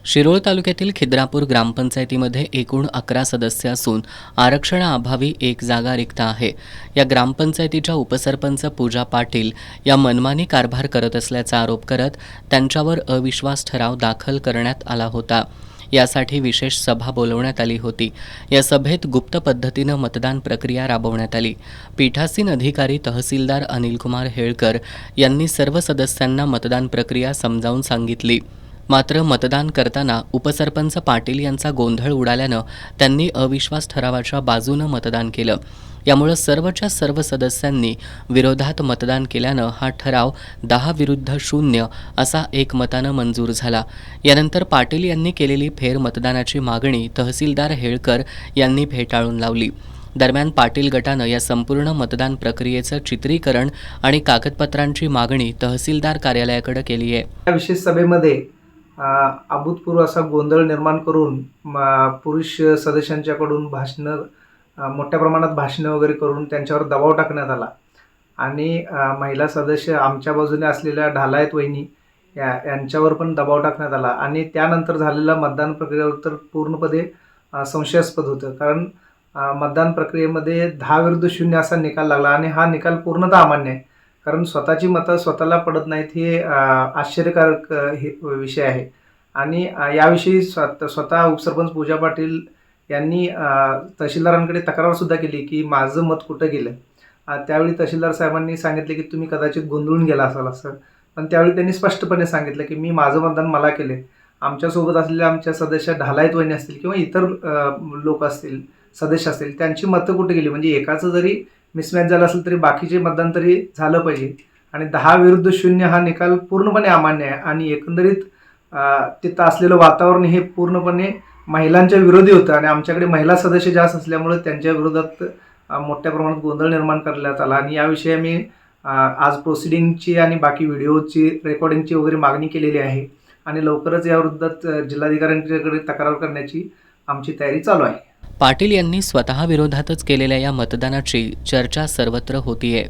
शिरोळ तालुक्यातील खिद्रापूर ग्रामपंचायतीमध्ये एकूण 11 सदस्य असून आरक्षणाअभावी एक जागा रिक्त आहे. या ग्रामपंचायतीच्या उपसरपंच पूजा पाटील या मनमानी कारभार करत असल्याचा आरोप करत त्यांच्यावर अविश्वास ठराव दाखल करण्यात आला होता. यासाठी विशेष सभा बोलवण्यात आली होती. या सभेत गुप्त पद्धतीनं मतदान प्रक्रिया राबवण्यात आली. पीठासीन अधिकारी तहसीलदार अनिलकुमार हेळकर यांनी सर्व सदस्यांना मतदान प्रक्रिया समजावून सांगितली. मात्र मतदान करताना उपसरपंच पाटील यांचा गोंधळ उडाल्यानं त्यांनी अविश्वास ठरावाच्या बाजूनं मतदान केलं. यामुळे सर्वच्या सर्व सदस्यांनी विरोधात मतदान केल्यानं हा ठराव 10 विरुद्ध 0 असा एकमतानं मंजूर झाला. यानंतर पाटील यांनी केलेली फेरमतदानाची मागणी तहसीलदार हेळकर यांनी फेटाळून लावली. दरम्यान पाटील गटानं या संपूर्ण मतदान प्रक्रियेचं चित्रीकरण आणि कागदपत्रांची मागणी तहसीलदार कार्यालयाकडे केली आहे. या विशेष सभेमध्ये अभूतपूर्व असा गोंधळ निर्माण करून पुरुष सदस्यांच्याकडून मोठ्या प्रमाणात भाषणं वगैरे करून त्यांच्यावर दबाव टाकण्यात आला आणि महिला सदस्य आमच्या बाजूने असलेल्या ढालायत वहिनी यांच्यावर पण दबाव टाकण्यात आला आणि त्यानंतर झालेल्या मतदान प्रक्रियेवर तर पूर्णपणे संशयास्पद होतं. कारण मतदान प्रक्रियेमध्ये 10 विरुद्ध 0 असा निकाल लागला आणि हा निकाल पूर्णतः अमान्य आहे. कारण स्वतःची मतं स्वतःला पडत नाहीत हे आश्चर्यकारक विषय आहे. आणि याविषयी स्वतः उपसरपंच पूजा पाटील यांनी तहसीलदारांकडे तक्रारसुद्धा केली की माझं मत कुठं गेलं. त्यावेळी तहसीलदार साहेबांनी सांगितले की तुम्ही कदाचित गोंधळून गेला असाल असं. पण त्यावेळी त्यांनी स्पष्टपणे सांगितलं की मी माझं मतदान मला केले. आमच्यासोबत असलेल्या आमच्या सदस्य ढालायत वहिनी असतील किंवा इतर लोक असतील सदस्य असतील त्यांची मतं कुठे गेली. म्हणजे एकाचं जरी मिसमॅच झालं असेल तरी बाकीचे मतदान तरी झालं पाहिजे. आणि 10 विरुद्ध 0 हा निकाल पूर्णपणे अमान्य आहे आणि एकंदरीत तिथं असलेलं वातावरण हे पूर्णपणे महिलांच्या विरोधी होतं आणि आमच्याकडे महिला सदस्य जास्त असल्यामुळे त्यांच्या विरोधात मोठ्या प्रमाणात गोंधळ निर्माण करण्यात आला. आणि याविषयी आम्ही आज प्रोसिडिंगची आणि बाकी व्हिडिओची रेकॉर्डिंगची वगैरे मागणी केलेली आहे आणि लवकरच याविरोधात जिल्हाधिकाऱ्यांच्याकडे तक्रार करण्याची आमची तयारी चालू आहे. पाटील यांनी स्वतः विरोधातच केलेल्या या मतदानाची चर्चा सर्वत्र होतीये.